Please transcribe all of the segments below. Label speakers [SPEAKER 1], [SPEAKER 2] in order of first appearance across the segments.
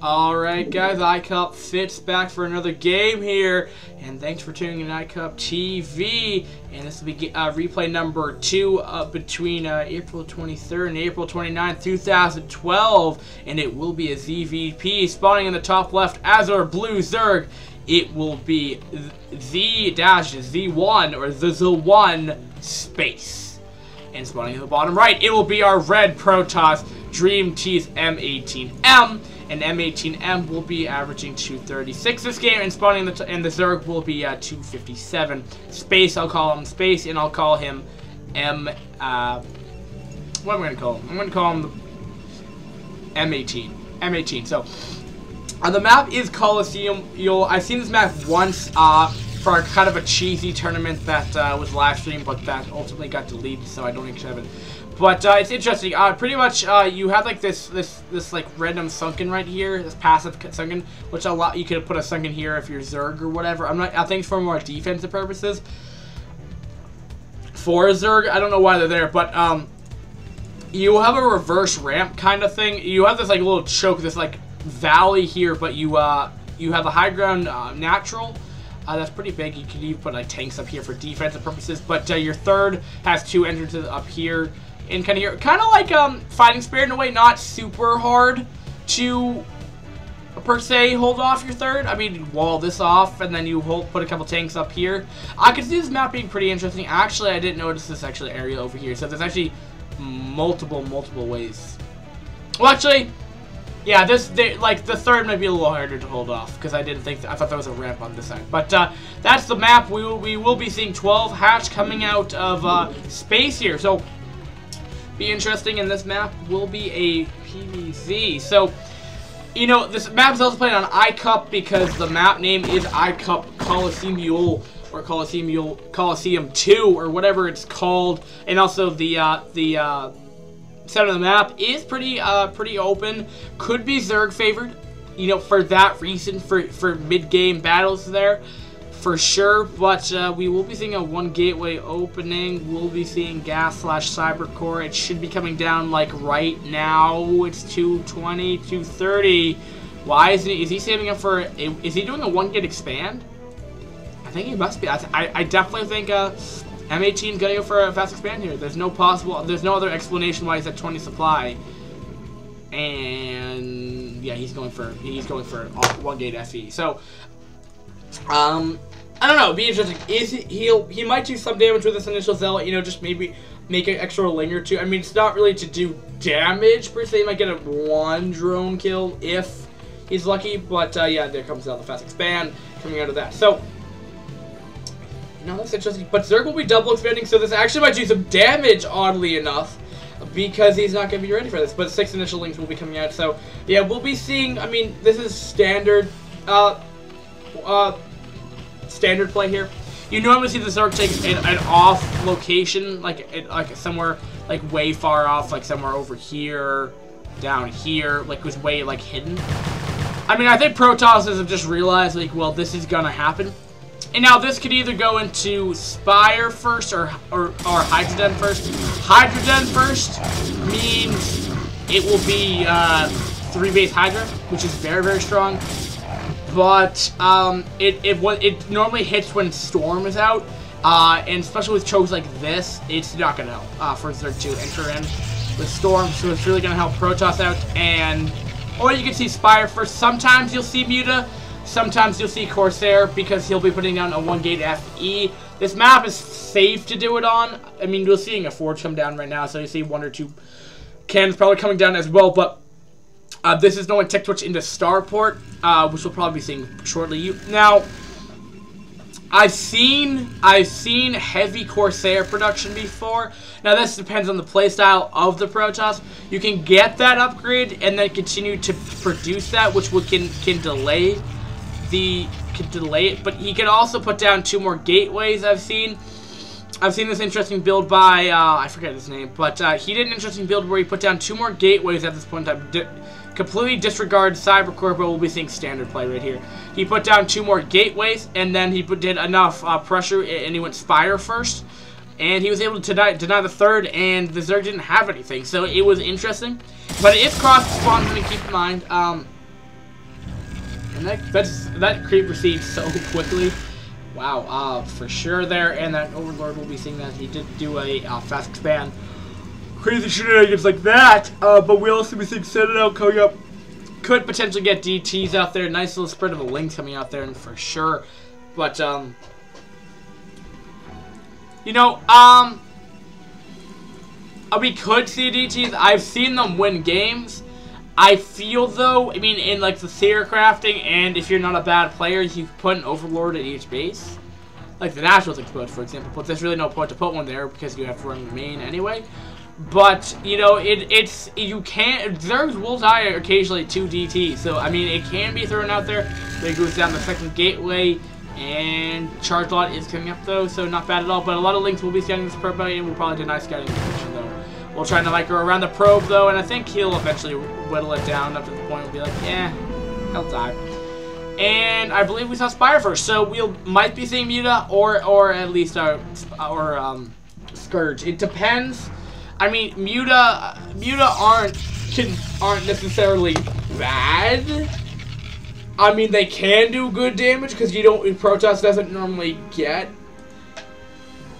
[SPEAKER 1] Alright guys, iCup Fitz back for another game here, and thanks for tuning in iCup TV, and this will be replay number 2 between April 23rd and April 29th, 2012, and it will be a ZVP spawning in the top left as our blue Zerg. It will be z-zOne or z-zOne SpaCe, and spawning in the bottom right, it will be our red Protoss dream.t's m18m. And m18m will be averaging 236 this game, and spawning and the Zerg will be 257. SpaCe, I'll call him SpaCe, and I'll call him what am I going to call him? I'm going to call him the M18. M18. So, the map is Coliseum. I've seen this map once for kind of a cheesy tournament that was live streamed, but that ultimately got deleted, so I don't actually have it. But it's interesting. Pretty much, you have like this like random sunken right here, this passive sunken, which you could put a sunken here if you're Zerg or whatever. I think it's for more defensive purposes. For Zerg, I don't know why they're there, but you have a reverse ramp kind of thing. You have this like little choke, this like valley here, but you have a high ground natural. That's pretty big. You could even put like tanks up here for defensive purposes. But your third has 2 entrances up here. And kind of like Fighting Spirit in a way, not super hard to per se hold off your third. I mean, wall this off, and then you put a couple tanks up here. I could see this map being pretty interesting. Actually, I didn't notice this area over here. So there's actually multiple ways. Well, actually, yeah, like the third might be a little harder to hold off because I thought there was a ramp on this side. But that's the map. We will be seeing 12 hatch coming out of SpaCe here. So. Be interesting, and this map will be a PvZ. So, you know, this map is also played on iCup because the map name is iCup Coliseum or Coliseum 2 or whatever it's called, and also the center of the map is pretty open. Could be Zerg favored, you know, for that reason, for mid-game battles there. For sure, but we will be seeing a 1 gateway opening. We'll be seeing gas / cyber core. It should be coming down like right now. It's 220, 230. Why isn't he? Is he saving up for? Is he doing a 1 gate expand? I think he must be. I definitely think M18 is gonna go for a fast expand here. There's no other explanation why he's at 20 supply. And yeah, he's going for 1 gate FE. So. I don't know, it'd be interesting. He might do some damage with this initial zealot, you know, just maybe make an extra ling or 2. I mean, it's not really to do damage per se. He might get a 1 drone kill if he's lucky, but yeah, there comes out the fast expand coming out of that. So, no, that's interesting. But Zerg will be double expanding, so this actually might do some damage, oddly enough, because he's not going to be ready for this. But 6 initial lings will be coming out, so yeah, we'll be seeing. I mean, this is standard. Standard play here. You normally see the Zerg take an off location, like somewhere like way far off, like somewhere over here, down here, like was way like hidden. I mean, I think Protosses have just realized like, well, this is gonna happen, and now this could either go into Spire first or Hydrogen first. Hydrogen first means it will be 3 base Hydra, which is very strong. But it normally hits when Storm is out, and especially with chokes like this, it's not gonna help for Zerg to enter in with Storm. So it's really gonna help Protoss out, or you can see Spire first. Sometimes you'll see Muta, sometimes you'll see Corsair because he'll be putting down a 1 gate FE. This map is safe to do it on. I mean, we're seeing a Forge come down right now, so you see 1 or 2 cannons probably coming down as well, but. This is going to tick twitch into Starport, which we'll probably be seeing shortly. Now, I've seen heavy Corsair production before. Now, this depends on the playstyle of the Protoss. You can get that upgrade and then continue to produce that, which can delay it. But he can also put down 2 more gateways. I've seen this interesting build by I forget his name, but he did an interesting build where he put down 2 more gateways at this point in time. Completely disregard Cybercore, but we'll be seeing standard play right here. He put down 2 more gateways, and then he did enough pressure, and he went Spire first, and he was able to deny the third, and the Zerg didn't have anything, so it was interesting. But it is cross spawn, keep in mind. that creep proceeds so quickly. Wow, for sure there, and that Overlord will be seeing that he did do a fast expand. Crazy shenanigans like that, but we'll also be seeing Citadel coming up. Could potentially get DTs out there. Nice little spread of a Lynx coming out there, and for sure. But, you know, we could see DTs. I've seen them win games. I feel, though, I mean, in, like, the theater crafting, and if you're not a bad player, you can put an Overlord at each base. Like the Nationals explode, for example. But there's really no point to put one there, because you have to run the main anyway. But, you know, you can't, Zergs will die occasionally to DT. So, I mean, it can be thrown out there. Then it goes down the second gateway. And Charge Lot is coming up, though, so not bad at all. But a lot of Lynx will be scouting this probe, and we'll probably deny scouting position, though. We'll try to micro around the probe, though, and I think he'll eventually whittle it down up to the point where we'll be like, yeah, he'll die. And I believe we saw Spire first, so we might be seeing Muta or at least Scourge. It depends. I mean, Muta aren't necessarily bad. I mean, they can do good damage because Protoss doesn't normally get,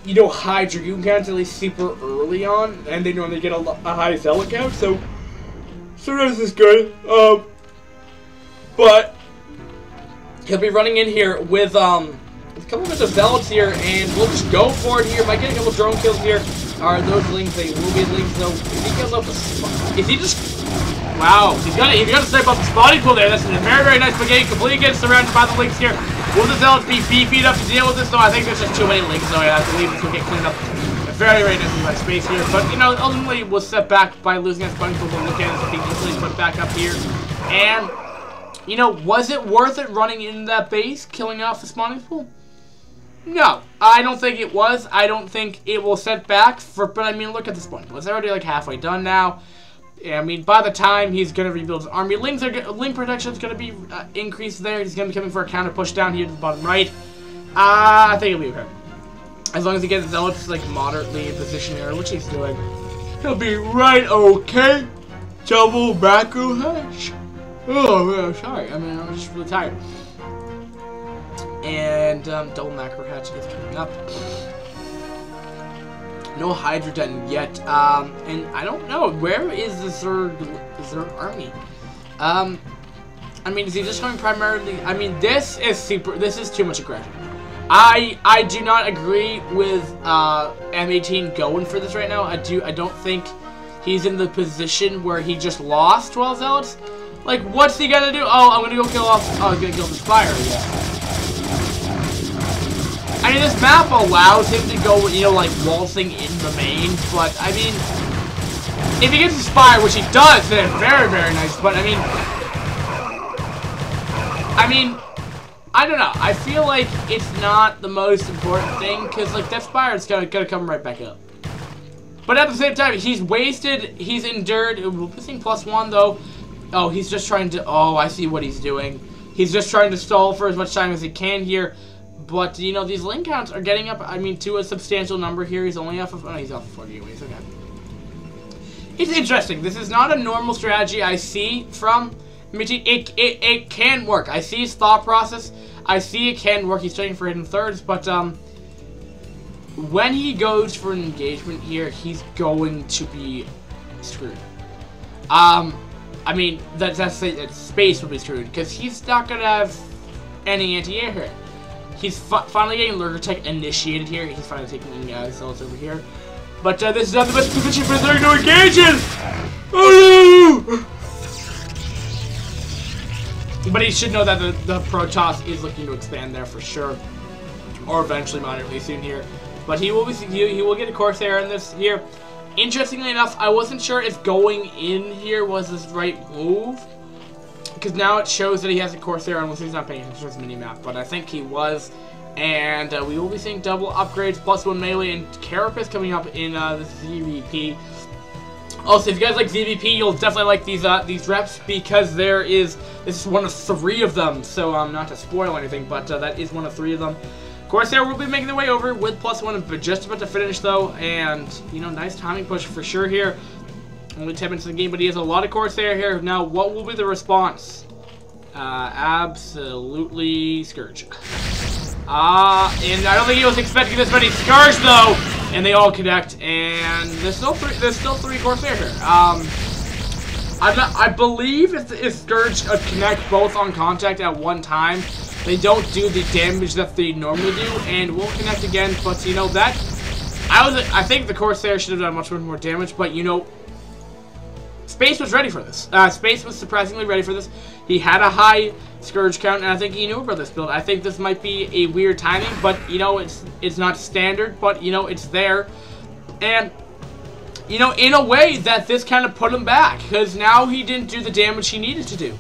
[SPEAKER 1] you know, high Dragoon counts at least super early on, and they normally get a high Zealot count, so sometimes it's good. But he'll be running in here with a couple of Zealots here, and we'll just go for it here. Might get a couple drone kills here. Are those Lynx? They will be Lynx though. If he kills up the spot, if he just, wow, he's got to snipe up the spawning pool there. That's a very, very nice brigade. Completely gets surrounded by the Lynx here. Will the Zealots be beefed up to deal with this? though? I think there's just too many Lynx though. I believe this will get cleaned up very, very nicely by SpaCe here. But you know, ultimately we'll step back by losing that spawning pool. We'll look at it as being easily put back up here. And you know, was it worth it running into that base, killing off the spawning pool? No, I don't think it was. I don't think it will set back but I mean, look at this point. It's already like halfway done now. I mean, by the time he's going to rebuild his army, Link protection is going to be increased there. He's going to be coming for a counter push down here to the bottom right. I think it'll be okay. As long as he gets Zealots like moderately in position here, which he's doing, he'll be right okay. Double macro hatch. Oh, man, sorry. I mean, I'm just really tired. And double macro hatch is coming up. No Hydra Den yet. And I don't know, where is the Zerg army? I mean, is he just going primarily? I mean, this is too much aggression. I do not agree with M18 going for this right now. I don't think he's in the position where he just lost 12 Zealots. Like, what's he gonna do? Oh, I'm gonna go kill off. Oh, he's gonna kill the Spire. Yeah. I mean, this map allows him to go, you know, like waltzing in the main. But I mean, if he gets the Spire, which he does, then very, very nice. But I mean, I don't know. I feel like it's not the most important thing because, like, that Spire is gonna come right back up. But at the same time, he's wasted. He's endured. We're missing +1 though. Oh, he's just trying to. Oh, I see what he's doing. He's just trying to stall for as much time as he can here. But you know, these link counts are getting up. I mean, to a substantial number here. He's only off of. Oh, he's off of 40 anyways. Okay. It's interesting. This is not a normal strategy I see from Mitchie. It can work. I see his thought process. I see it can work. He's trying for hidden thirds, but when he goes for an engagement here, he's going to be screwed. I mean, that's SpaCe will be screwed because he's not gonna have any anti-air here. He's finally getting Lurker Tech initiated here. He's finally taking Zealots over here. But this is not the best position for Zerg to engage in! Oh no! But he should know that the Protoss is looking to expand there for sure. Or eventually moderately soon here. But he will get a Corsair in this here. Interestingly enough, I wasn't sure if going in here was his right move. Because now it shows that he has a Corsair unless he's not paying attention to his mini-map. But I think he was. And we will be seeing double upgrades, +1 melee, and Carapace coming up in the ZVP. Also, if you guys like ZVP, you'll definitely like these reps because this is one of 3 of them. So not to spoil anything, but that is one of 3 of them. Corsair will be making their way over with +1, but just about to finish though, and you know, nice timing push for sure here. Only 10 minutes in the game, but he has a lot of Corsair here. Now, what will be the response? Absolutely Scourge. And I don't think he was expecting this many Scourge though. And they all connect, and there's still three Corsair here. I believe if Scourge connect both on contact at one time, they don't do the damage that they normally do, and will connect again. But you know that I think the Corsair should have done much more damage, but you know, SpaCe was ready for this. SpaCe was surprisingly ready for this. He had a high Scourge count, and I think he knew about this build. I think this might be a weird timing, but you know, it's not standard, but you know, it's there. And you know, in a way that this kind of put him back, because now he didn't do the damage he needed to do.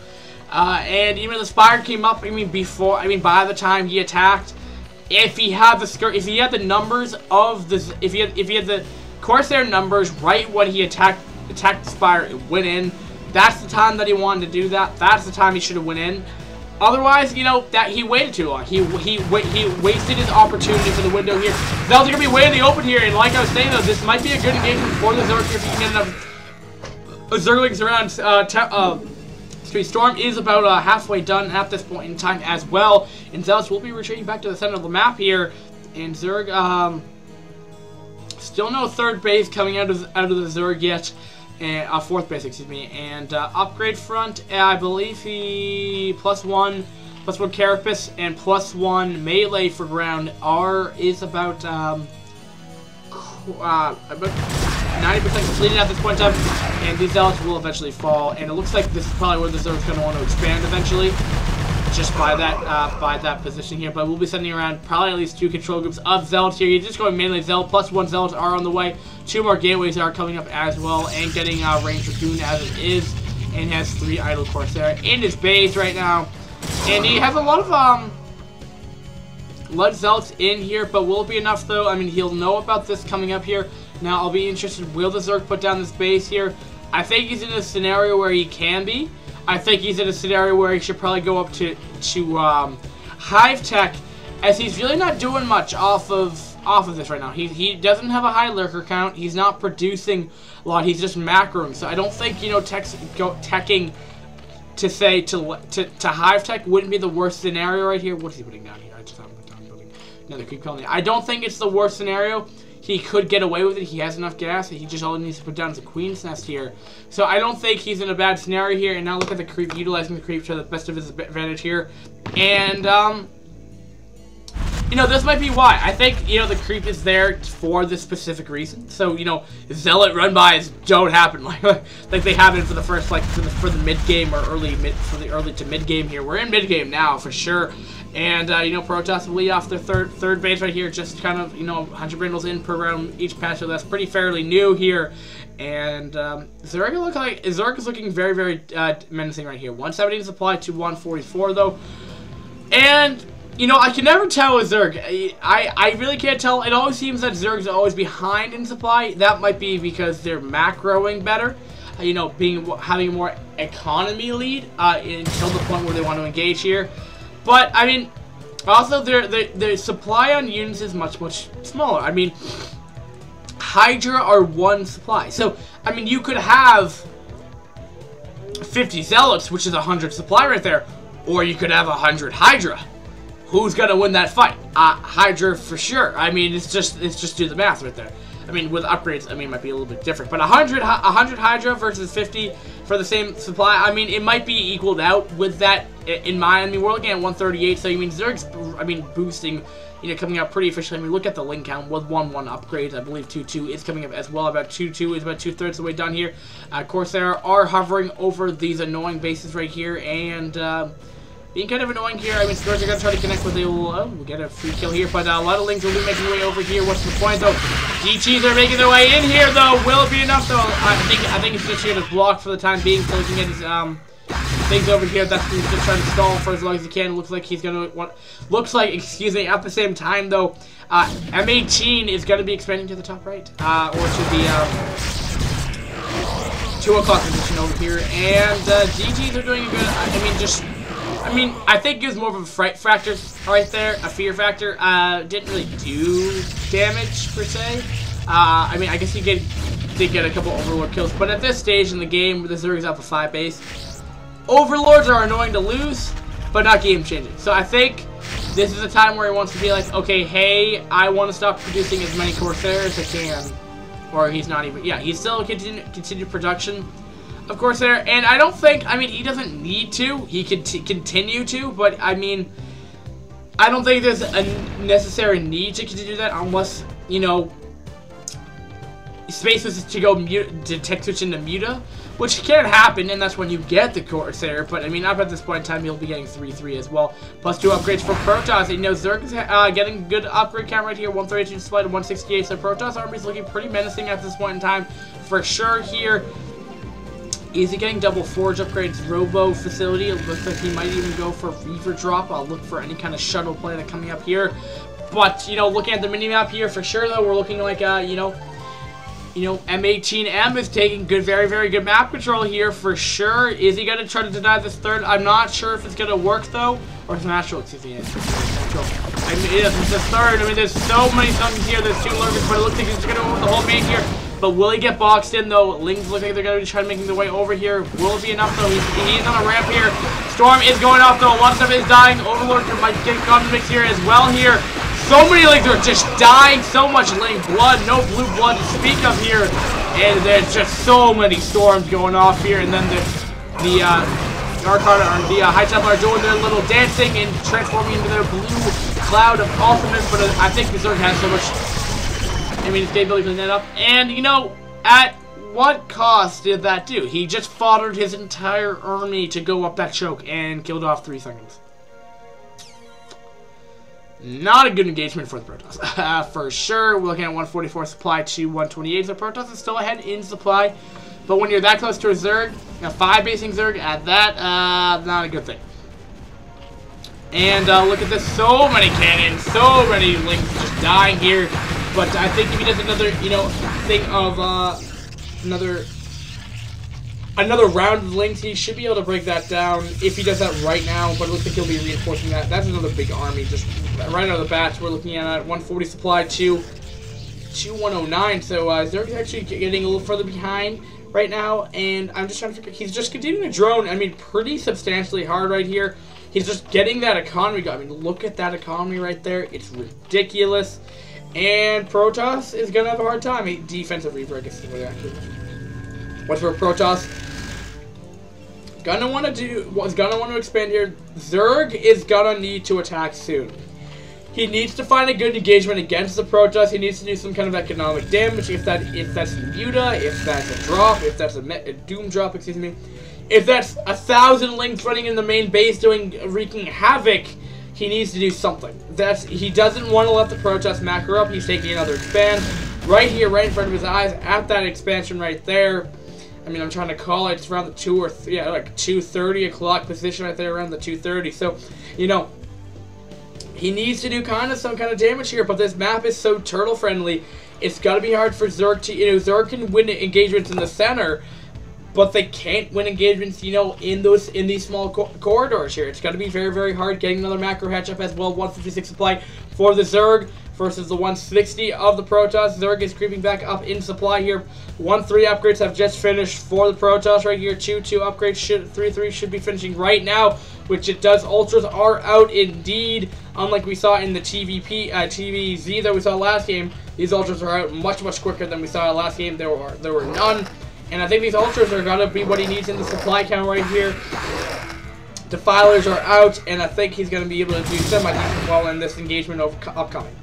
[SPEAKER 1] And even the Spire came up, by the time he attacked, if he had the numbers of this, if he had the Corsair numbers right when he attacked the Spire, it went in. That's the time that he wanted to do that. That's the time he should have went in. Otherwise, you know, that he waited too long. He wasted his opportunity for the window here. Zealots are gonna be way in the open here, and like I was saying though, this might be a good engagement for the Zerg if you can get enough Zerglings around. Storm is about halfway done at this point in time as well, and Zealots will be retreating back to the center of the map here. And Zerg, still no third base coming out of the Zerg yet. And fourth base, excuse me, and upgrade front. I believe he +1 carapace and +1 melee for ground. R is about 90% completed at this point in time, and these Zealots will eventually fall. And it looks like this is probably where the Zerg's going to want to expand eventually, just by that position here. But we'll be sending around probably at least 2 control groups of Zealots here. You're just going mainly Zealot, +1 Zealots are on the way. 2 more gateways are coming up as well, and getting range Raccoon as it is, and has 3 idle Corsair in his base right now. And he has a lot of Zealots in here, but will it be enough though? I mean, he'll know about this coming up here. Now I'll be interested, will the Zerg put down this base here? I think he's in a scenario where he can be. I think he's in a scenario where he should probably go up to Hive Tech, as he's really not doing much off of this right now. He doesn't have a high lurker count. He's not producing a lot. He's just macroing. So I don't think, you know, teching to say to Hive Tech wouldn't be the worst scenario right here. What is he putting down here? I just haven't put down building another creep colony. I don't think it's the worst scenario. He could get away with it. He has enough gas. He just all needs to put down is a Queen's Nest here. So I don't think he's in a bad scenario here. And now look at the creep, utilizing the creep to the best of his advantage here. And you know, this might be why. I think, you know, the creep is there for this specific reason. So, you know, Zealot run-bys don't happen like they happen for the first, like, for the mid-game or early to mid-game here. We're in mid-game now, for sure. And, you know, Protoss will lead off their third base right here. Just kind of, you know, 100 brindles in per round each patch. So that's pretty fairly new here. And Zerg is looking very, very menacing right here. 170 supply to 144, though. And you know, I can never tell with Zerg. I really can't tell. It always seems that Zerg's always behind in supply. That might be because they're macroing better. You know, having a more economy lead until the point where they want to engage here. But I mean, also their supply on units is much smaller. I mean, Hydra are 1 supply. So I mean, you could have 50 Zealots, which is 100 supply right there, or you could have 100 Hydra. Who's gonna win that fight? Hydra for sure. I mean, it's just do the math right there. I mean, with upgrades, I mean, it might be a little bit different. But 100 Hydra versus 50 for the same supply. I mean, it might be equaled out with that in mind. I mean, we're looking at 138. So, I mean, Zerg's, boosting, you know, coming out pretty efficiently. I mean, look at the link count with 1-1 upgrades. I believe 2-2 is coming up as well. About 2-2 is about 2/3 of the way done here. Corsair are hovering over these annoying bases right here, and being kind of annoying here. I mean, Scourge are going to try to connect with a we'll get a free kill here, but a lot of links will be making their way over here. What's the point, though? DTs are making their way in here, though. Will it be enough, though? I think it's just here to block for the time being, so he can get his things over here. That's he's just trying to stall for as long as he can. Looks like he's going to excuse me, at the same time, though, M18 is going to be expanding to the top right, or to the 2 o'clock position over here, and DTs are doing a good. I mean, I think it was more of a fright factor right there, a fear factor. Didn't really do damage, per se. I mean, I guess he did get a couple overlord kills, but at this stage in the game, where the Zerg is up a 5 base, Overlords are annoying to lose, but not game-changing. So I think this is a time where he wants to be like, okay, hey, I want to stop producing as many Corsairs as I can. Or he's not even, yeah, he's still continued production of Corsair. And I don't think, I mean, he doesn't need to. He could continue to, but I mean, I don't think there's a necessary need to continue that unless, you know, SpaCe was to go to tech switch into Muta, which can happen, and that's when you get the Corsair. But I mean, up at this point in time, you'll be getting 3-3 as well. Plus 2 upgrades for Protoss. And, you know, Zerg is getting a good upgrade count right here, 132 display to 168. So Protoss army is looking pretty menacing at this point in time, for sure. Here, is he getting double forge upgrades? Robo facility. It looks like he might even go for Reaver drop. I'll look for any kind of shuttle planet coming up here. But, you know, looking at the mini map here, for sure though, we're looking like you know, m18m is taking good, very, very good map control here for sure. Is he going to try to deny this third? I'm not sure if it's going to work though. Or it's natural, excuse me. It's natural. I mean, it's the third. I mean, there's so many summons here. There's 2 lurkers, but it looks like he's going to own the whole main here. But will he get boxed in though? Lings look like they're going to be trying to make their way over here. Will it be enough though? He's on a ramp here. Storm is going off though. A lot of stuff is dying. Overlord might get caught in the mix here as well here. So many Lings are just dying. So much Ling blood. No blue blood to speak of here. And there's just so many storms going off here. And then the Arcana or the High Templar are doing their little dancing and transforming into their blue cloud of awesomeness. But I think the Zerg has so much, I mean, stability to clean that up. And, you know, at what cost did that do? He just foddered his entire army to go up that choke and killed off 3 seconds. Not a good engagement for the Protoss. For sure, we're looking at 144 supply to 128. So Protoss is still ahead in supply. But when you're that close to a Zerg, a 5-basing Zerg at that, not a good thing. And look at this. So many cannons. So many Lings just dying here. But I think if he does another, you know, thing of another round of Lings, he should be able to break that down if he does that right now. But it looks like he'll be reinforcing that. That's another big army just right out of the bat. We're looking at 140 supply to 109. So Zerg's actually getting a little further behind right now. And I'm just trying to figure, he's just continuing to drone, I mean, pretty substantially hard right here. He's just getting that economy going. I mean, look at that economy right there. It's ridiculous. And Protoss is going to have a hard time. A defensive Reaver, I guess is what they're actually. What's for Protoss? Gonna want to expand here. Zerg is gonna need to attack soon. He needs to find a good engagement against the Protoss. He needs to do some kind of economic damage. If that's Muta, if that's a drop, if that's a Doom drop, excuse me. If that's 1,000 Lings running in the main base wreaking havoc, he needs to do something. He doesn't want to let the Protoss macro up. He's taking another expand right here, right in front of his eyes, at that expansion right there. I mean, I'm trying to call it. It's around the 2 or 3, yeah, like 2:30 o'clock position right there, around the 2:30. So, you know, he needs to do some kind of damage here. But this map is so turtle friendly. It's got to be hard for Zerg to, you know, Zerg can win engagements in the center, but they can't win engagements, you know, in these small corridors here. It's got to be very, very hard getting another macro hatch up as well. 156 supply for the Zerg versus the 160 of the Protoss. Zerg is creeping back up in supply here. 1-3 upgrades have just finished for the Protoss right here. 2-2 upgrades, 3-3 should be finishing right now, which it does. Ultras are out indeed. Unlike we saw in the TVZ that we saw last game, these Ultras are out much, much quicker than we saw last game. There were none. And I think these Ultras are going to be what he needs in the supply count right here. Defilers are out, and I think he's going to be able to do semi-decent well in this engagement upcoming.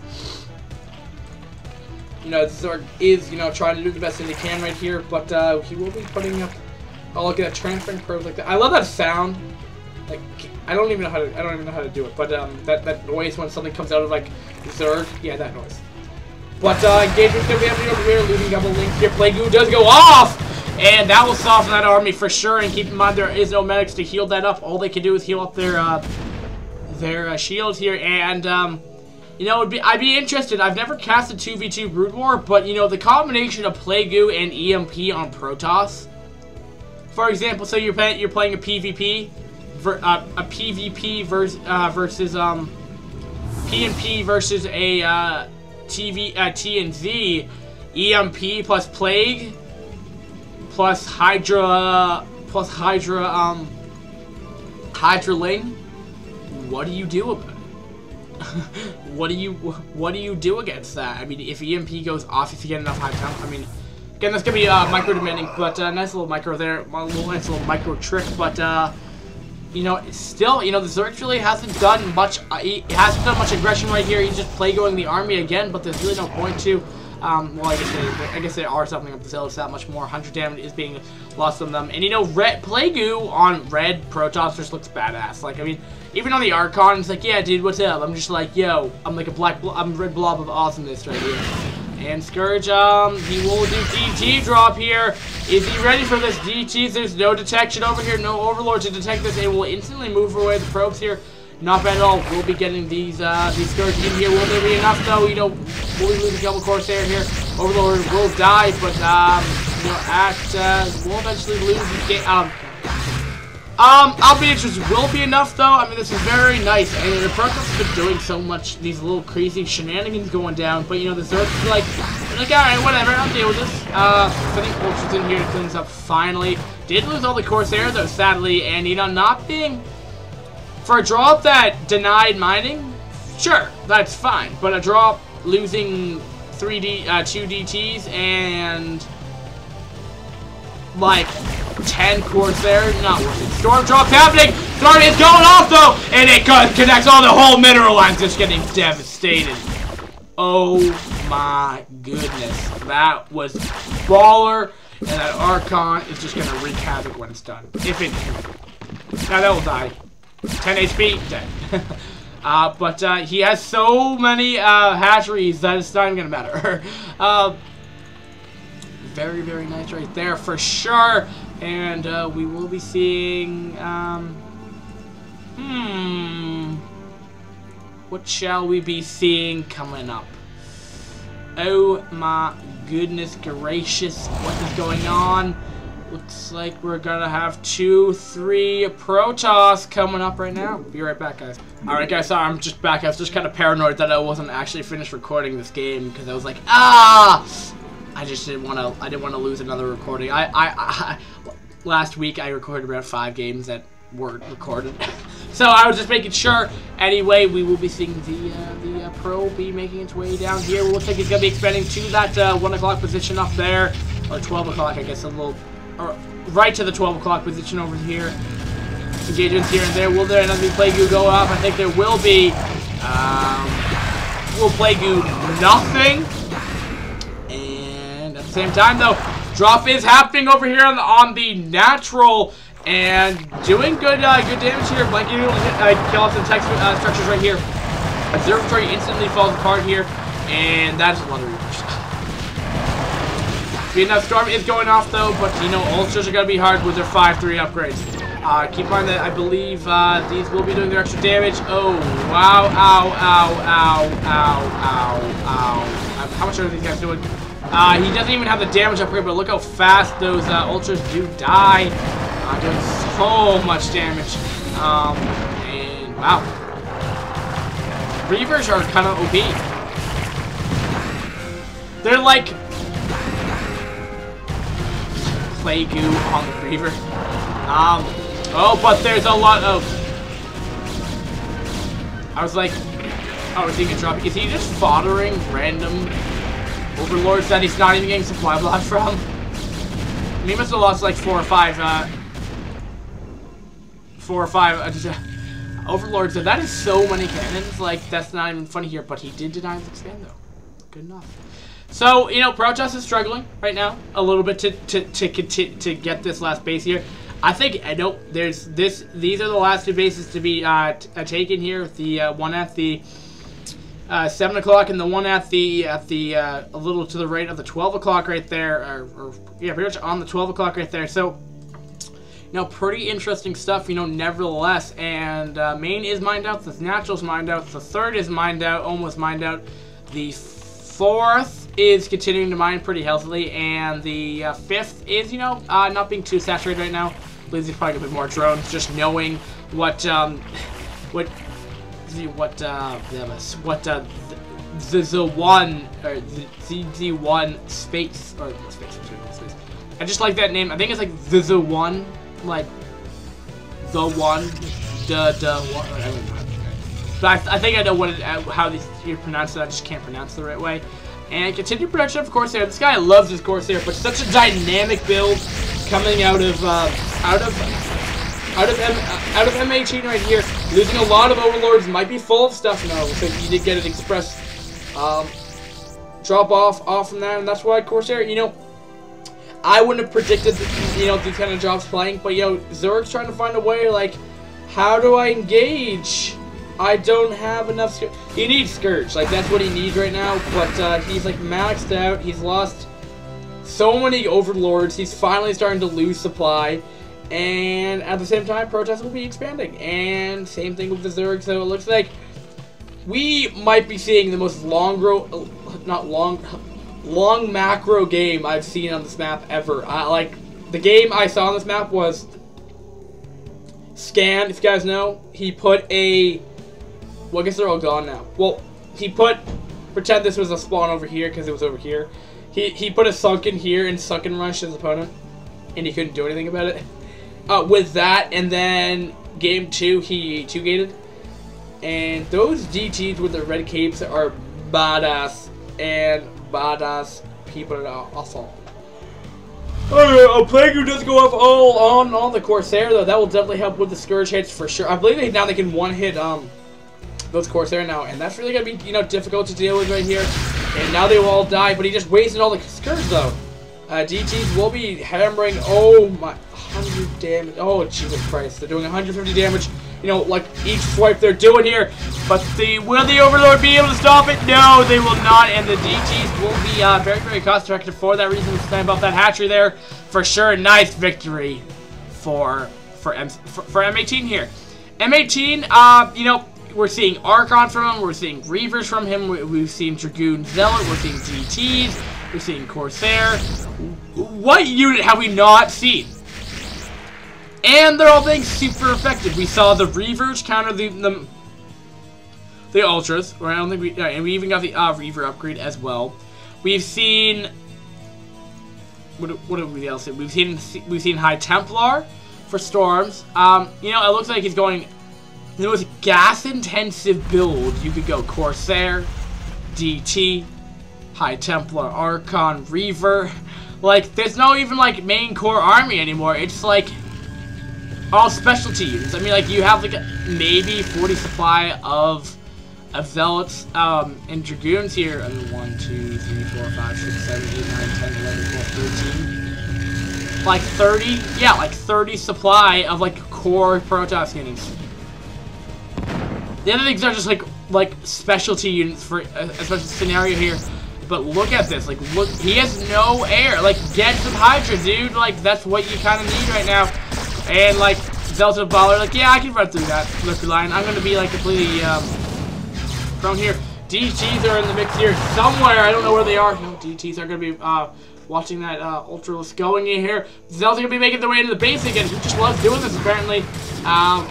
[SPEAKER 1] You know, Zerg is, you know, trying to do the best thing he can right here, but he will be putting up. Oh, look at that transferring probes like that. I love that sound. Like, I don't even know how to do it, but that noise when something comes out of like Zerg, yeah, that noise. But engagement's gonna be happening over here. Losing double Lings here. Plague Goo does go off, and that will soften that army for sure. And keep in mind, there is no medics to heal that up. All they can do is heal up their shields here, and you know, I'd be interested. I've never cast a 2v2 Brood War, but you know, the combination of Plague Goo and EMP on Protoss, for example, so you're playing a PvP, versus PnP versus a TNZ, EMP plus Plague plus Hydra Hydraling, what do you do about it? What do you do against that? I mean, if EMP goes off, if you get enough high jump, I mean, again, that's gonna be micro demanding, but nice little micro there, nice little micro trick, but you know, still, you know, the Zerg really hasn't done much. He hasn't done much aggression right here. He's just playgoing the army again, but there's really no point to. Well, I guess they are something up the Zealots that much more. 100 damage is being lost on them. And, you know, Playgoo on red Protoss just looks badass. Like, I mean, even on the Archon, it's like, yeah, dude, what's up? I'm just like, yo, I'm like I'm a red blob of awesomeness right here. And Scourge, he will do DT drop here. Is he ready for this DT? There's no detection over here, no Overlord to detect this. It will instantly move away the probes here. Not bad at all. We'll be getting these Scourge in here. Will there be enough though? You know, will we lose a couple Corsair here? Overlord will die, but you know, we'll eventually lose the game. I'll be interested. Will it be enough though? I mean, this is very nice, and the Protoss has been doing so much, these little crazy shenanigans going down. But you know, the Zerg is like, alright, whatever, I'll deal with this. Putting Ultras in here to clean this up. Finally, did lose all the Corsair though, sadly, and you know, not being. For a drop that denied mining, sure, that's fine. But a drop losing 2 DTs and like 10 Corsair, not worth it. Storm drop's happening. Storm is going off though, and it connects all the whole mineral lines, just getting devastated. Oh my goodness, that was baller, and that Archon is just gonna wreak havoc when it's done. If it, now that will die. 10 HP, dead. But he has so many hatcheries that it's not even gonna matter. Very, very nice right there for sure. And we will be seeing. What shall we be seeing coming up? Oh my goodness gracious! What is going on? Looks like we're gonna have 2, 3 Protoss coming up right now. Be right back, guys. Alright, guys, sorry, I'm just back. I was just kind of paranoid that I wasn't actually finished recording this game because I was like, I just didn't want to lose another recording. Last week I recorded about 5 games that weren't recorded. So I was just making sure. Anyway, we will be seeing the Pro be making its way down here. It looks like it's gonna be expanding to that 1 o'clock position up there, or 12 o'clock, I guess, a little. Or right to the 12 o'clock position over here. Engagements here and there. Will there another Playgoo go off? I think there will be. Will Playgoo nothing? And at the same time, though, drop is happening over here on the natural and doing good damage here. Blanking kill off some tech structures right here. Observatory instantly falls apart here, and that's a lot of reverse. Enough Storm is going off though, but you know, Ultras are gonna be hard with their 5-3 upgrades. Keep in mind that I believe these will be doing their extra damage. Oh, wow, ow, ow, ow, ow, ow, ow. How much are these guys doing? He doesn't even have the damage upgrade, but look how fast those Ultras do die. Doing so much damage. And wow. Reavers are kind of OP. They're like Playgoo on the Reaver. Oh, but there's a lot of. I was like, oh, is he gonna drop? Is he just foddering random Overlords that he's not even getting supply block from? He must have lost like 4 or 5 Overlords. That is so many cannons. Like, that's not even funny here. But he did deny his expand though. Good enough. So, you know, Protoss is struggling right now a little bit to get this last base here. I think, I know there's this, these are the last 2 bases to be taken here. The one at the 7 o'clock and the one at the a little to the right of the 12 o'clock right there, or yeah, pretty much on the 12 o'clock right there. So, you know, pretty interesting stuff, you know, nevertheless. And main is mined out, the natural's mined out, the 3rd is mined out, almost mined out, the 4th is continuing to mine pretty healthily, and the 5th is, you know, not being too saturated right now. I believe there's probably a bit more drones, just knowing what the z-zOne or the z-zOne SpaCe, or SpaCe. I just like that name. I think it's like z-zOne, like the one, What? I don't know. But I think I know how you pronounce it. I just can't pronounce it the right way. And continue production of Corsair. This guy loves his Corsair, but such a dynamic build coming out of m18 right here. Losing a lot of overlords, might be full of stuff now. So he did get an express drop off from that, and that's why Corsair, you know, I wouldn't have predicted, you know, these kind of drops playing, but, you know, Zerg's trying to find a way, like, how do I engage? I don't have enough. He needs Scourge, like, that's what he needs right now, but he's, like, maxed out. He's lost so many overlords. He's finally starting to lose supply, and at the same time, Protest will be expanding, and same thing with the Zerg, so it looks like we might be seeing the most long macro game I've seen on this map ever. Like, the game I saw on this map was Scan, if you guys know. He put a... Well, I guess they're all gone now. Well, he put... Pretend this was a spawn over here, because it was over here. He put a Sunken here and Sunken Rush his opponent, and he couldn't do anything about it. With that, and then game 2, he 2-gated. And those DTs with the red capes are badass, and badass people are awesome. A Plague who does go off all on the Corsair, though. That will definitely help with the Scourge hits for sure. I believe now they can one-hit those Corsair now, and that's really going to be, you know, difficult to deal with right here. And now they will all die, but he just wasted all the Scourge, though. DTs will be hammering, oh my, 100 damage. Oh, Jesus Christ. They're doing 150 damage. You know, like each swipe they're doing here. But will the Overlord be able to stop it? No, they will not. And the DTs will be very, very cost effective for that reason. Stand above that hatchery there. For sure, nice victory for M18 here. M18, you know, we're seeing Archon from him. We're seeing Reavers from him. We've seen Dragoon Zealot. We're seeing DTs. We're seeing Corsair. What unit have we not seen? And they're all being super effective. We saw the Reavers counter the Ultras. I don't think we, and we even got the Reaver upgrade as well. We've seen what have we else seen? We've seen High Templar for Storms. You know, it looks like he's going the most gas intensive build. You could go Corsair, DT, High Templar, Archon, Reaver. Like, there's no even like main core army anymore. It's like all specialty units. I mean, like, you have like maybe 40 supply of Zealots and Dragoons here. I mean, 1, 2, 3, 4, 5, 6, 7, 8, 9, 10, 11, 12, 13. Like 30, yeah, like 30 supply of like core Protoss units. The other things are just like specialty units for a special scenario here. But look at this, like, look, he has no air. Like, get some Hydra, dude. Like, that's what you kind of need right now. And, like, Zelda Baller, like, yeah, I can run through that Lurker line. I'm going to be, like, completely prone here. DTs are in the mix here somewhere. I don't know where they are. No, DTs are going to be watching that Ultralist going in here. Zelda's going to be making their way into the base again. Who just loves doing this, apparently.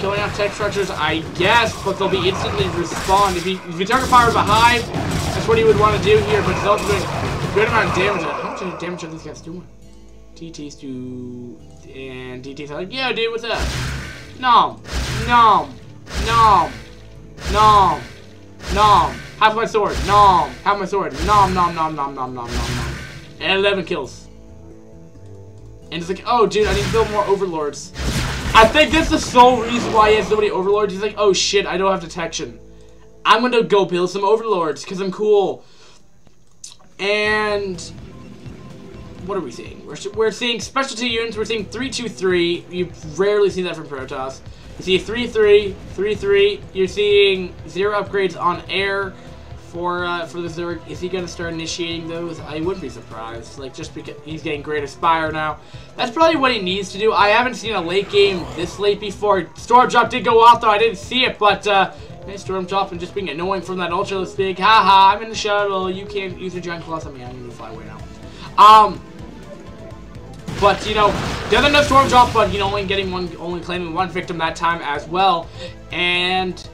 [SPEAKER 1] Killing off tech structures, I guess, but they'll be instantly respawned. If you target fire with a hive, that's what he would want to do here, but Zelda's doing a good amount of damage. How much damage are these guys doing? DTs do... And DTs are like, yeah, dude, what's up? Nom. Nom. Nom. Nom. Nom. Have my sword. Nom. Have my sword. Nom, nom, nom, nom, nom, nom, nom, nom. And 11 kills. And it's like, oh, dude, I need to build more Overlords. I think that's the sole reason why he has so many Overlords. He's like, oh, shit, I don't have detection. I'm going to go build some Overlords because I'm cool. And what are we seeing? We're seeing specialty units. We're seeing 3-2-3. You rarely see that from Protoss. You see 3-3, 3-3. You're seeing 0 upgrades on air for the Zerg. Is he going to start initiating those? I wouldn't be surprised. Like, just because he's getting Greater Spire now. That's probably what he needs to do. I haven't seen a late game this late before. Storm Drop did go off, though. I didn't see it, but Storm Drop and just being annoying from that Ultra big. Haha, I'm in the shuttle. You can't use your Giant Claws on me. I'm going to fly away now. But, you know, the other no Storm Drop, but, you know, only claiming one victim that time as well. And,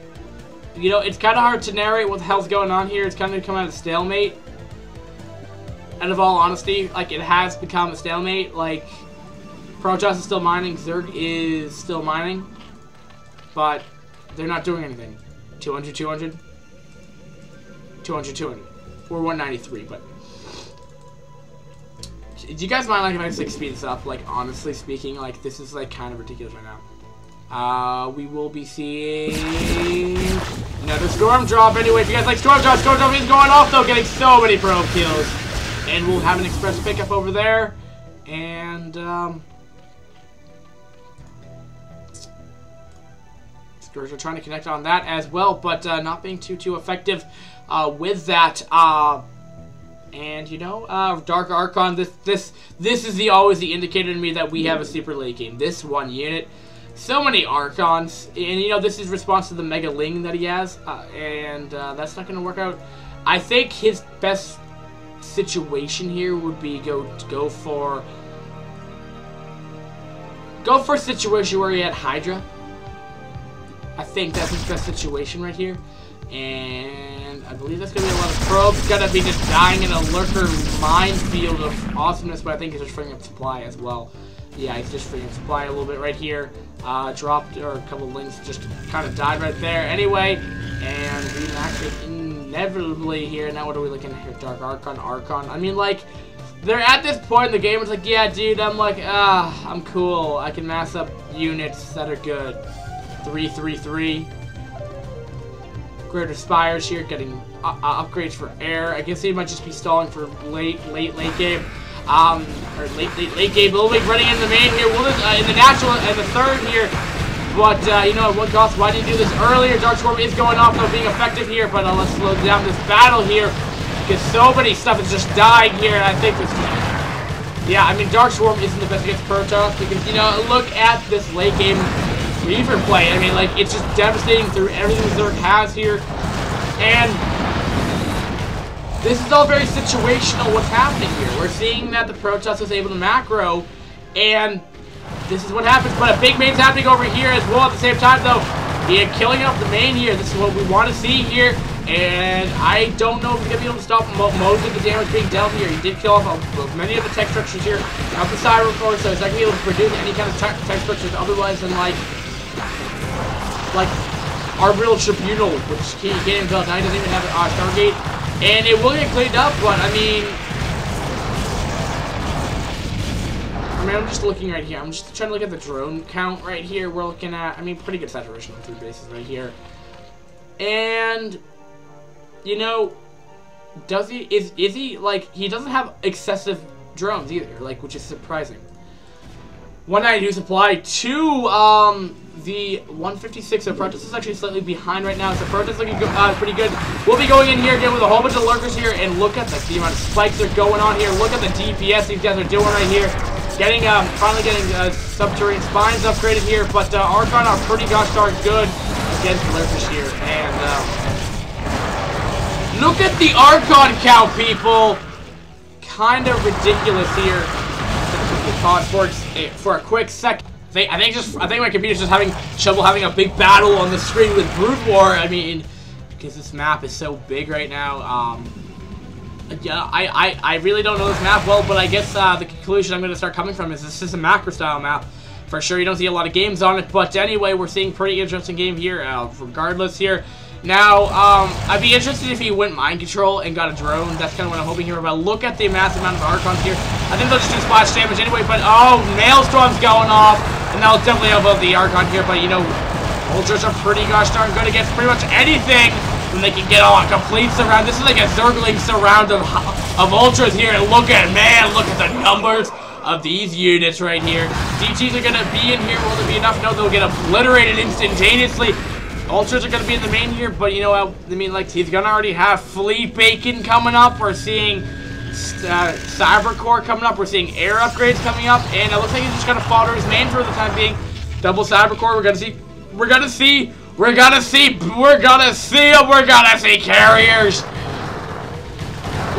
[SPEAKER 1] you know, it's kind of hard to narrate what the hell's going on here. It's kind of become out of stalemate. Out of all honesty, like, it has become a stalemate. Like, Protoss is still mining, Zerg is still mining. but they're not doing anything. 200, 200. 200, 200. Or 193, but... Do you guys mind, like, if I just, like, speed this up? Like, honestly speaking, like, this is, like, kind of ridiculous right now. We will be seeing another storm drop. Anyway, if you guys like storm drop is going off, though, getting so many probe kills. And we'll have an express pickup over there. And, Scourge are trying to connect on that as well, but not being too effective with that. And you know, Dark Archon. This is always the indicator to me that we have a super late game. This one unit, so many Archons, and you know this is response to the Mega Ling that he has, and that's not going to work out. I think his best situation here would be go for a situation where he had Hydra. I think that's his best situation right here. And I believe that's going to be a lot of probes. Going to be just dying in a lurker minefield of awesomeness, but I think he's just freeing up supply as well. Yeah, he's just freeing up supply a little bit right here. Dropped, or a couple of links just kind of died right there. Anyway, and we maxed it inevitably here. Now what are we looking at here? Dark Archon. I mean, like, they're at this point in the game, it's like, yeah, dude, I'm like, I'm cool. I can mass up units that are good. 3-3-3. Greater Spires here, getting upgrades for air. I guess he might just be stalling for late game. Or late game. Ludwig running in the main here. Well, in the natural and the third here. But, you know, at what cost? Why did you do this earlier? Dark Swarm is going off, though, being effective here. But let's slow down this battle here. Because so many stuff is just dying here. And I think this... Yeah, I mean, Dark Swarm isn't the best against Protoss. Because, you know, look at this late game Reaver play. I mean, like, it's just devastating through everything Zerg has here. And this is all very situational what's happening here. We're seeing that the Protoss is able to macro, and this is what happens. But a big main's happening over here as well at the same time, though. He is killing up the main here. This is what we want to see here. And I don't know if he's going to be able to stop most of the damage being dealt here. He did kill off many of the tech structures here out the Cyber Core, so he's not going to be able to produce any kind of tech structures otherwise than, like Arbitral Tribunal, which he can't even build. Now he doesn't even have a Stargate. And it will get cleaned up, but I mean, I'm just looking right here. I'm just trying to look at the drone count right here. We're looking at, I mean, pretty good saturation on 3 bases right here. And, you know, does he, is he, like, he doesn't have excessive drones either, like, which is surprising. 192 supply to, the 156, so Protoss is actually slightly behind right now, so Protoss looking pretty good. We'll be going in here again with a whole bunch of lurkers here, and look at the amount of spikes that are going on here. Look at the DPS these guys are doing right here. Getting, finally getting subterranean spines upgraded here, but Archon are pretty gosh darn good against lurkers here. And look at the Archon count, people. Kind of ridiculous here. Pause for a quick sec. I think my computer's just having trouble having a big battle on the screen with Brood War. I mean, because this map is so big right now. Yeah, I really don't know this map well, but I guess the conclusion I'm going to start coming from is this is a macro style map. For sure, you don't see a lot of games on it, but anyway, we're seeing pretty interesting game here, regardless here. Now, I'd be interested if he went mind control and got a drone. That's kind of what I'm hoping here. But look at the massive amount of Archons here. I think they'll just do splash damage anyway, but oh, Maelstrom's going off. And that'll definitely help out the Archon here, but you know, Ultras are pretty gosh darn good against pretty much anything when they can get a complete surround. This is like a Zergling surround of Ultras here, and look at the numbers of these units right here. DTs are going to be in here. Will there be enough? No, they'll get obliterated instantaneously. Ultras are going to be in the main here, but you know, I mean, like, he's going to already have Fleet Bacon coming up. We're seeing Cyber Core coming up. We're seeing air upgrades coming up, and it looks like he's just going to follow his main for the time being. Double Cyber Core. We're going to see carriers.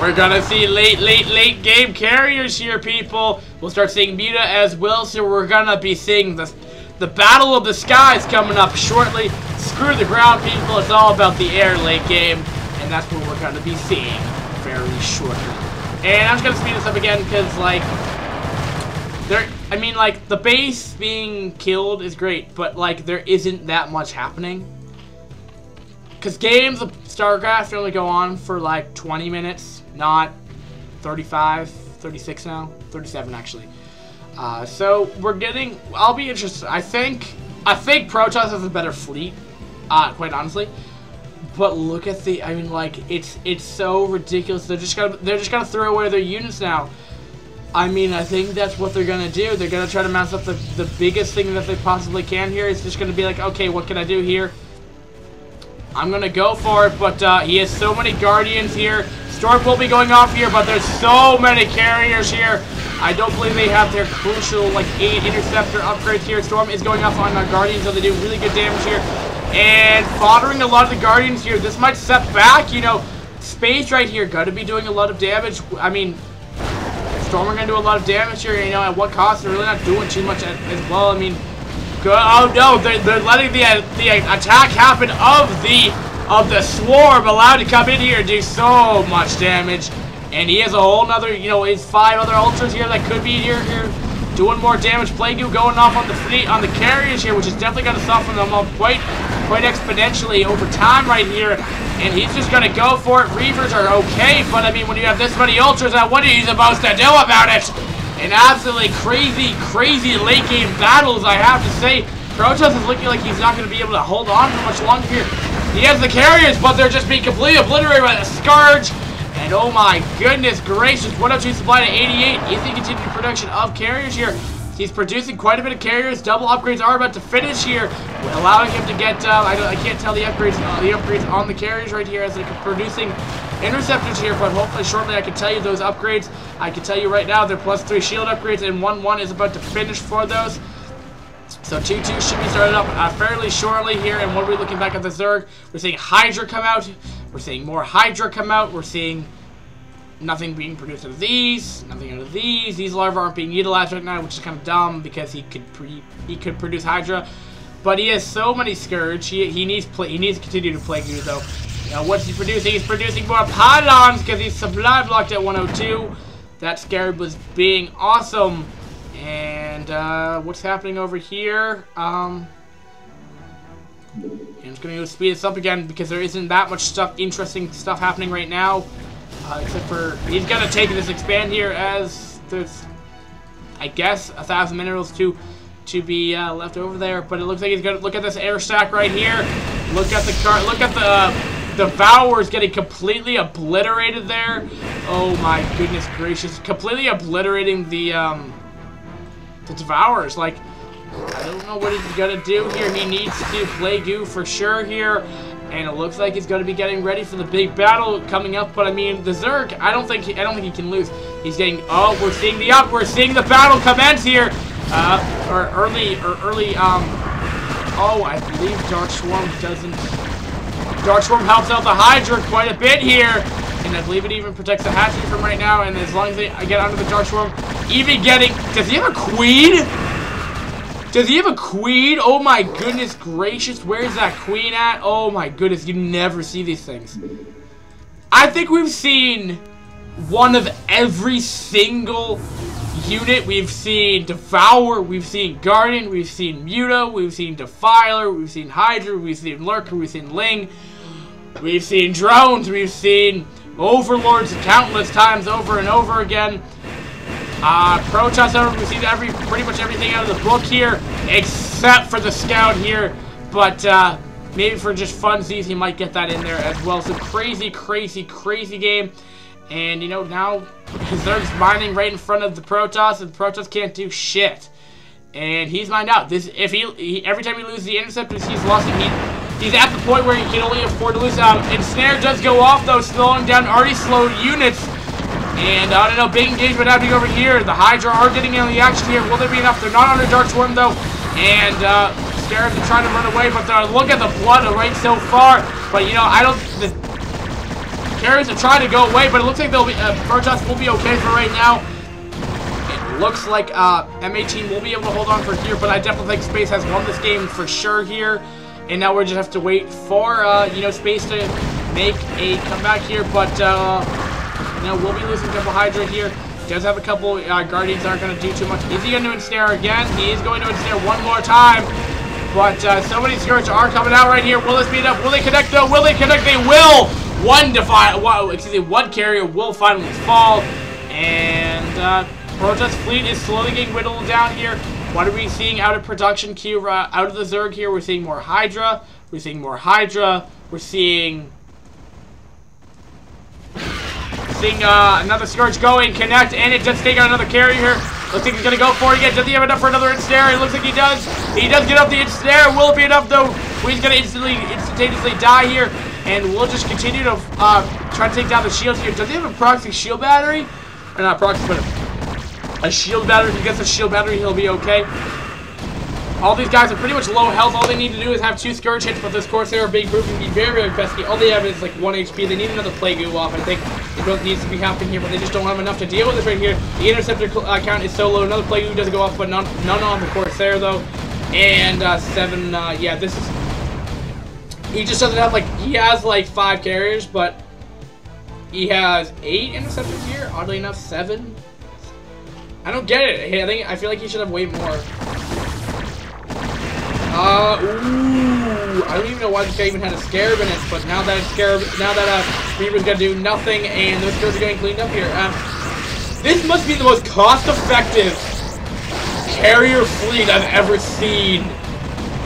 [SPEAKER 1] We're going to see late game carriers here, people. We'll start seeing Muta as well, so we're going to be seeing the Battle of the Skies coming up shortly. Screw the ground, people. It's all about the air late game, and that's what we're going to be seeing very shortly. And I'm just going to speed this up again because, like, I mean, like, the base being killed is great, but, like, there isn't that much happening. Because games of StarCraft only go on for, like, 20 minutes, not 35, 36 now, 37, actually. So, we're getting, I'll be interested. I think Protoss has a better fleet, quite honestly. But look at the, I mean, like, it's so ridiculous. They're just gonna throw away their units now. I mean, I think that's what they're gonna do. They're gonna try to mess up the biggest thing that they possibly can here. It's just gonna be like, okay, what can I do here? I'm gonna go for it, but he has so many Guardians here. Storm will be going off here, but there's so many carriers here. I don't believe they have their crucial, like, 8 interceptor upgrades here. Storm is going off on our Guardians, so they do really good damage here. And foddering a lot of the Guardians here. This might set back, you know, SpaCe right here. Gotta be doing a lot of damage. I mean, Storm are gonna do a lot of damage here, you know, at what cost? They're really not doing too much as well. I mean, oh no, they're letting the attack happen of the Swarm allowed to come in here and do so much damage. And he has a whole nother, you know, his 5 other ultras here that could be here doing more damage. Plague Goo going off on the fleet, on the carriers here, which is definitely going to soften them up quite exponentially over time right here. And he's just going to go for it. Reavers are okay, but I mean, when you have this many ultras, what are you supposed to do about it? And absolutely crazy late game battles, I have to say. Protoss is looking like he's not going to be able to hold on for much longer here. He has the carriers, but they're just being completely obliterated by the Scourge. And oh my goodness gracious, 102 supply to 88 is the continued production of carriers here. He's producing quite a bit of carriers. Double upgrades are about to finish here, allowing him to get, I can't tell the upgrades on the carriers right here as they're producing interceptors here, but hopefully shortly I can tell you those upgrades. I can tell you right now they're +3 shield upgrades, and 1-1 is about to finish for those. So 2-2 should be started up fairly shortly here. And what are we looking back at the Zerg? We're seeing Hydra come out. We're seeing more Hydra come out. We're seeing nothing being produced out of these. Nothing out of these. These larvae aren't being utilized right now, which is kind of dumb because he could produce Hydra. But he has so many Scourge. He needs to continue to Plague Goo though. Now what's he producing? He's producing more Pylons because he's supply blocked at 102. That Scarab was being awesome. And what's happening over here? I'm just going to speed this up again because there isn't that much interesting stuff happening right now. Except for he's going to take this expand here as there's, I guess, 1,000 minerals to be left over there. But it looks like he's going to look at this air stack right here. Look at the car. Look at the Devourers getting completely obliterated there. Oh my goodness gracious! Completely obliterating the Devourers. Like, I don't know what he's gonna do here. He needs to Plague Goo for sure here, and it looks like he's gonna be getting ready for the big battle coming up. But I mean, the Zerg, I don't think he can lose. He's getting, oh, we're seeing the battle commence here, oh, I believe Dark Swarm helps out the Hydra quite a bit here. And I believe it even protects the hatchery from right now. And as long as they get under the Dark Swarm, even getting... Does he have a queen? Does he have a queen? Oh my goodness gracious. Where's that queen at? Oh my goodness. You never see these things. I think we've seen one of every single unit. We've seen Devour. We've seen Guardian. We've seen Muta. We've seen Defiler. We've seen Hydra. We've seen Lurker. We've seen Ling. We've seen drones. We've seen Overlords countless times over and over again. Protoss, we've seen pretty much everything out of the book here, except for the Scout here. But maybe for just funsies, he might get that in there as well. So crazy game. And you know, now Zerg's mining right in front of the Protoss, and the Protoss can't do shit. And he's mined out. Every time he loses the interceptors, he's lost it. He's at the point where he can only afford to lose. Ensnare does go off though, slowing down already slowed units. And I don't know, big engagement happening over here. The Hydra are getting in on the action here. Will there be enough? They're not under Dark Swarm though. And Scarabs are trying to run away, but look at the blood right so far. But you know, the carriers are trying to go away, but it looks like they'll be Protoss will be okay for right now. It looks like M18 will be able to hold on for here, but I definitely think SpaCe has won this game for sure here. And now we just have to wait for you know, SpaCe to make a comeback here, but you know, we'll be losing Double Hydra here does have a couple Guardians that aren't going to do too much. Is he going to ensnare again? He is going to ensnare one more time. But so many skirts are coming out right here. Will this be enough? Will they connect though? Will they connect? They will! One carrier will finally fall. And Protest fleet is slowly getting whittled down here. What are we seeing out of production queue? Out of the Zerg here, we're seeing more Hydra. We're seeing more Hydra. We're seeing another Scourge going, connect, and it just take out another carrier here. Looks like he's going to go for it again. Does he have enough for another ensnare? It looks like he does. He does get up the ensnare. Will it be enough, though? He's going to instantaneously die here. And we'll just continue to try to take down the shields here. Does he have a proxy shield battery? Or not proxy, but a shield battery. If he gets a shield battery, he'll be okay. All these guys are pretty much low health. All they need to do is have 2 Scourge hits, but this Corsair Big Brute can be very, very pesky. All they have is like 1 HP. They need another Plague Goo off. I think the growth needs to be happening here, but they just don't have enough to deal with this right here. The Interceptor count is so low. Another Plague Goo doesn't go off, but none on the Corsair though. And 7, yeah, this is... He just doesn't have like... He has like 5 carriers, but he has 8 Interceptors here. Oddly enough, 7. I don't get it. I feel like he should have way more. Ooh, I don't even know why this guy even had a Scarab in it, but now that Reaper's gonna do nothing, and those Scarabs are getting cleaned up here. This must be the most cost-effective carrier fleet I've ever seen.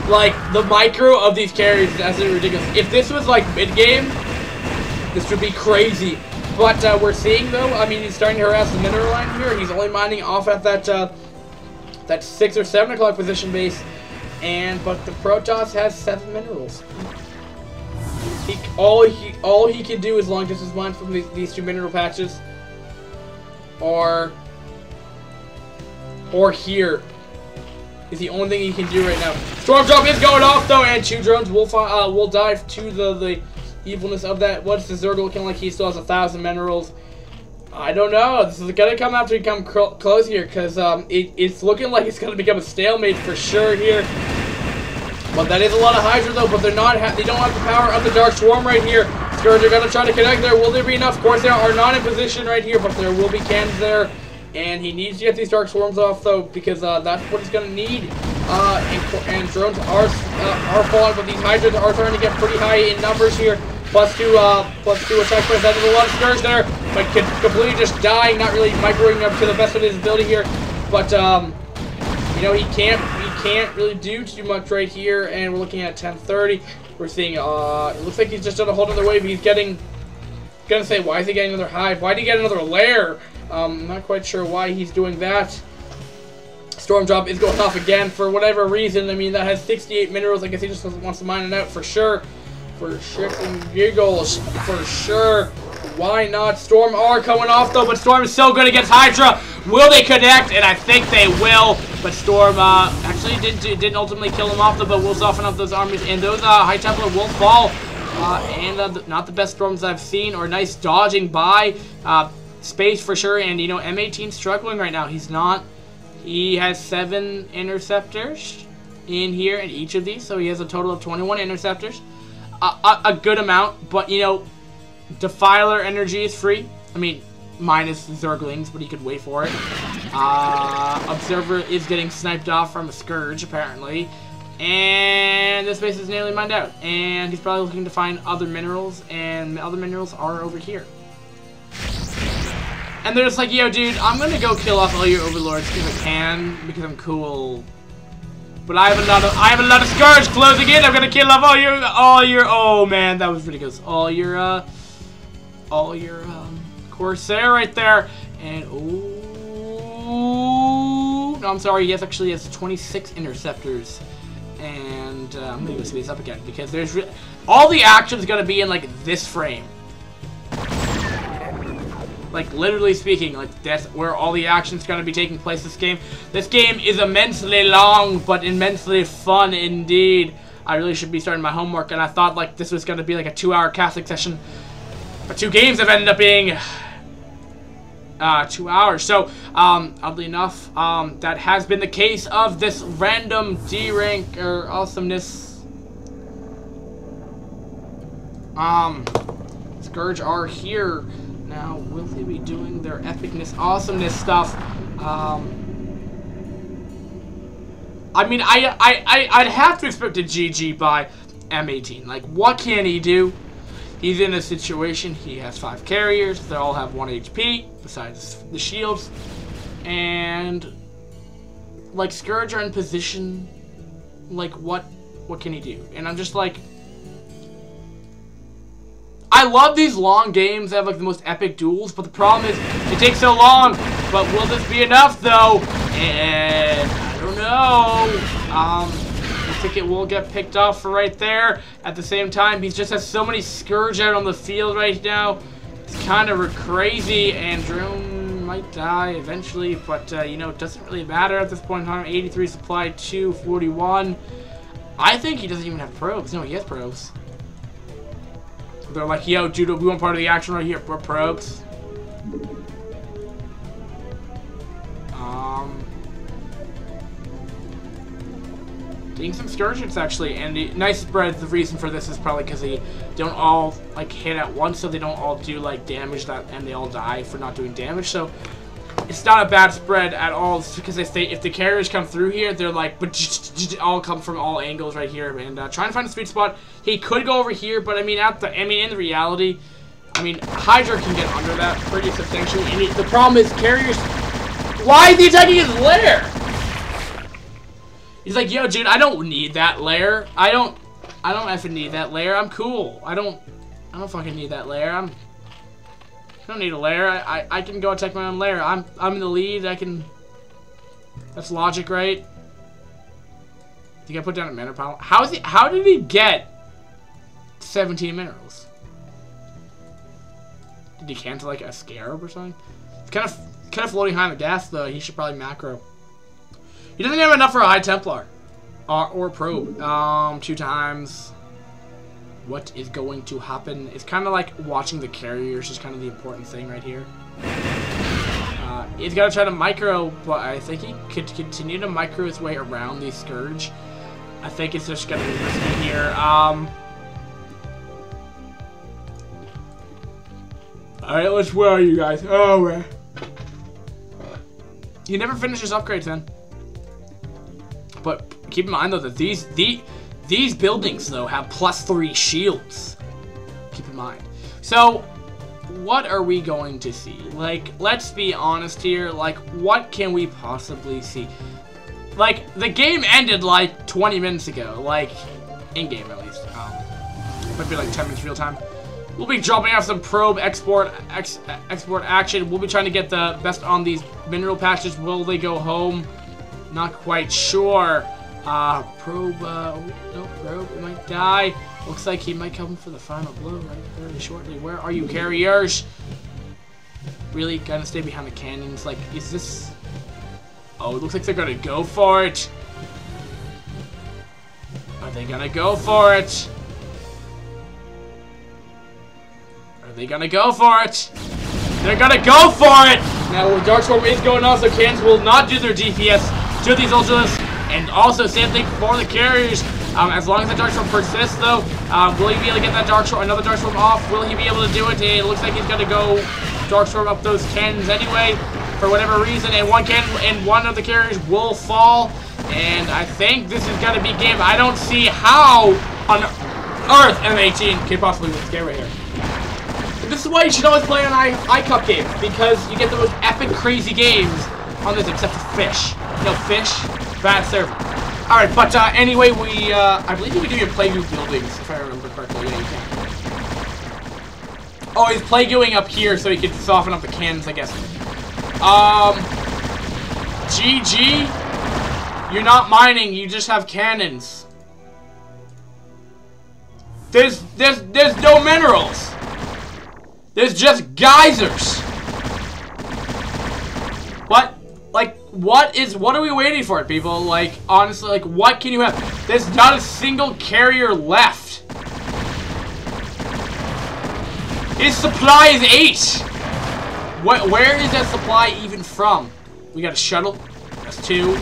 [SPEAKER 1] Like, the micro of these carriers is absolutely ridiculous. If this was like mid-game, this would be crazy. But we're seeing though, I mean, he's starting to harass the mineral line here. He's only mining off at that 6 or 7 o'clock position base. But the Protoss has 7 minerals. All he can do is long distance mine from these 2 mineral patches, or here is the only thing he can do right now. Storm drop is going off though, and 2 drones will dive to the evilness of that. What's the Zerg looking like? He still has 1,000 minerals. I don't know. This is gonna come close here, because it's looking like it's gonna become a stalemate for sure here. But that is a lot of Hydra though. But they don't have the power of the Dark Swarm right here. Scourge are gonna try to connect there. Will there be enough? Of course, they are not in position right here, but there will be cannons there, and he needs to get these Dark Swarms off though, because that's what he's gonna need. And drones are falling, but these Hydras are starting to get pretty high in numbers here. Plus two attack points. That is a lot of Scourge there, but completely just dying, not really microing up to the best of his ability here. But you know, he can't really do too much right here. And we're looking at 10:30. We're seeing it looks like he's just on a whole other wave. He's gonna say, why is he getting another hive? Why did he get another lair? I'm not quite sure why he's doing that. Storm drop is going off again for whatever reason. I mean, that has 68 minerals. I guess he just wants to mine it out for sure. For shits and giggles, for sure. Why not? Storm are coming off though, but Storm is so good against Hydra. Will they connect? And I think they will. But Storm actually didn't ultimately kill him off though, but will soften up those armies, and those High Templar will fall. Not the best Storms I've seen, or nice dodging by SpaCe for sure. And you know, M18 struggling right now. He's not. He has 7 interceptors in here in each of these, so he has a total of 21 interceptors. A good amount, but you know, Defiler energy is free. I mean, minus Zerglings, but he could wait for it. Observer is getting sniped off from a Scourge, apparently. And this base is nearly mined out. And he's probably looking to find other minerals, and the other minerals are over here. And they're just like, yo, dude, I'm gonna go kill off all your overlords if I can, because I'm cool. But I have a lot of Scourge closing in. I'm gonna kill off all your. Oh man, that was ridiculous. All your Corsair right there. And oh no, I'm sorry. He actually has 26 interceptors. And I'm gonna go speed this up again, because there's all the action's gonna be in like this frame. Like, literally speaking, like, that's where all the action's gonna be taking place this game. This game is immensely long, but immensely fun indeed. I really should be starting my homework, and I thought, like, this was gonna be, like, a 2-hour Catholic session. But 2 games have ended up being 2 hours. So, oddly enough, that has been the case of this random D rank, or awesomeness. Scourge are here. Now, will they be doing their epicness, awesomeness stuff? I mean, I'd have to expect a GG by M18. Like, what can he do? He's in a situation, he has 5 carriers, they all have 1 HP, besides the shields. And, like, Scourge are in position, like, what can he do? And I'm just like, I love these long games that have, like, the most epic duels, but the problem is, it takes so long. But will this be enough, though? And I don't know. Looks like it will get picked off for right there. At the same time, he just has so many Scourge out on the field right now. It's kind of crazy, and Drone might die eventually, but, you know, it doesn't really matter at this point in time. 83 supply, 241. I think he doesn't even have probes. No, he has probes. They're like, yo, dude, we want part of the action right here. We're probes. Getting some Scourge hits, actually, and the nice spread, the reason for this is probably because they don't all, like, hit at once, so they don't all do, like, damage, and they all die for not doing damage, so it's not a bad spread at all, because if the carriers come through here, they're like, but all come from all angles right here, and trying to find a sweet spot. He could go over here, but I mean, in the reality, I mean, Hydra can get under that pretty substantially, and the problem is carriers. Why is he attacking his lair? He's like, yo, dude, I don't need that lair. I don't effing need that lair. I'm cool. I don't fucking need that lair. I don't need a lair. I can go attack my own lair. I'm in the lead. I can. That's logic, right? You gotta put down a mana pile. How did he get 17 minerals? Did he cancel like a scarab or something? It's kind of floating high on the gas though. He should probably macro. He doesn't have enough for a High Templar or probe. 2 times. What is going to happen? It's kind of like watching the carriers is kind of the important thing right here. He's got to try to micro, but I think he could continue to micro his way around the Scourge. I think it's just going to be risky here. Alright, where are you guys? Oh, man. He never finishes upgrades then. But keep in mind though that these buildings though have +3 shields. Keep in mind. So what are we going to see? Like, let's be honest here. Like, what can we possibly see? Like, the game ended like 20 minutes ago. Like, in game at least. Might be like 10 minutes real time. We'll be dropping off some probe export action. We'll be trying to get the best on these mineral patches. Will they go home? Not quite sure. Probe, no, probe, it might die. Looks like he might come for the final blow right very shortly. Where are you, carriers? Really gonna stay behind the cannons? Like, is this... Oh, it looks like they're gonna go for it. Are they gonna go for it? Are they gonna go for it? They're gonna go for it! Now, Dark Storm is going on, so cannons will not do their DPS to these ultimates, and also same thing for the carriers. As long as the Dark Storm persists, though, will he be able to get that another Dark Storm off? Will he be able to do it? It looks like he's gonna go Dark Storm up those cannons anyway, for whatever reason, and one of the carriers will fall. And I think this is gonna be game. I don't see how on earth M18 can possibly win this game right here. This is why you should always play on iCup games, because you get the most epic, crazy games on this, except for Fish. You know, Fish, bad server. Alright, but anyway, I believe you can even play new buildings, if I remember correctly. Yeah, you can. Oh, he's plaguing up here so he can soften up the cannons, I guess. GG. You're not mining, you just have cannons. There's no minerals. There's just geysers. What? Like, what are we waiting for, people? Like, honestly, like, what can you have? There's not a single carrier left. His supply is 8. Where is that supply even from? We got a shuttle. That's 2.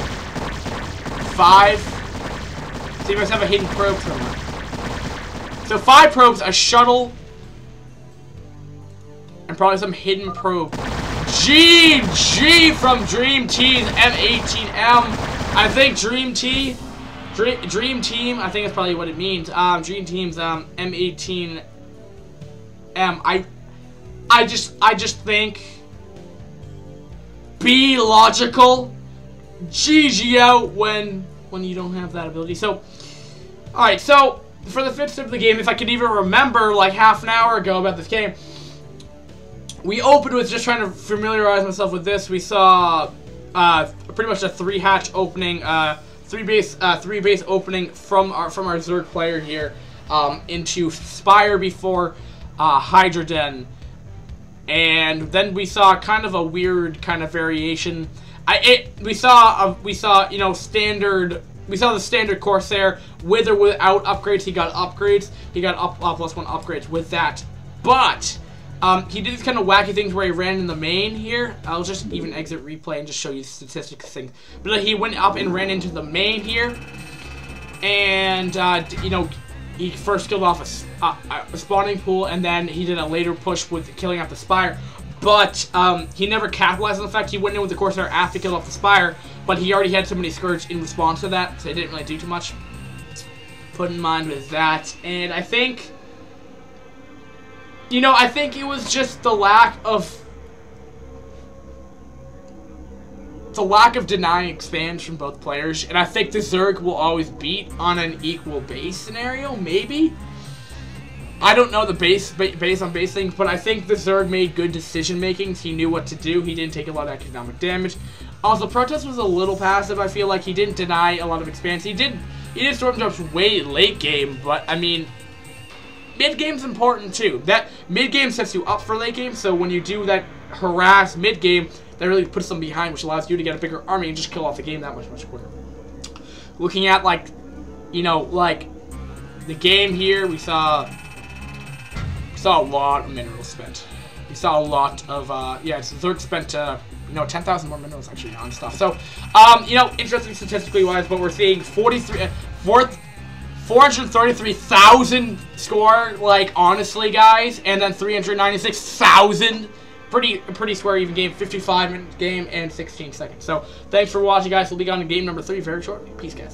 [SPEAKER 1] 5. So you must have a hidden probe somewhere. So 5 probes, a shuttle, and probably some hidden probe. GG from dream.t's m18m. I think dream team, I think that's probably what it means. Dream team's m18m. I just think be logical. GG out when you don't have that ability. So, alright, so for the 5th step of the game, if I could even remember like half an hour ago about this game, we opened with just trying to familiarize myself with this. We saw pretty much a 3-hatch opening, 3-base opening from our Zerg player here into Spire before Hydra Den, and then we saw kind of a weird kind of variation. We saw you know standard. We saw the standard Corsair with or without upgrades. He got upgrades. He got +1 upgrades with that, but he did these kind of wacky things where he ran in the main here. I'll just even exit replay and just show you the statistics thing. But he went up and ran into the main here, and you know, he first killed off a spawning pool, and then he did a later push with killing off the Spire. But he never capitalized on the fact he went in with the Corsair after he killed off the Spire, but he already had so many Scourge in response to that, so it didn't really do too much. Put in mind with that, and I think, you know, I think it was just the lack of denying expands from both players, and I think the Zerg will always beat on an equal base scenario, maybe. I don't know the base on base things, but I think the Zerg made good decision makings. He knew what to do. He didn't take a lot of economic damage. Also, Protest was a little passive. I feel like he didn't deny a lot of expanse. He did storm jumps way late game, but I mean, mid game's important too. That mid game sets you up for late game. So when you do that harass mid game, that really puts them behind, which allows you to get a bigger army and just kill off the game that much quicker. Looking at, like, you know, like the game here, we saw a lot of minerals spent. We saw a lot of yeah, so Zerg spent you know, 10,000 more minerals actually on stuff. So you know, interesting statistically wise, but we're seeing 433,000 score, like, honestly guys, and then 396,000. Pretty square even game, 55-minute game and 16 seconds. So thanks for watching, guys. We'll be on to game number 3 very shortly. Peace, guys.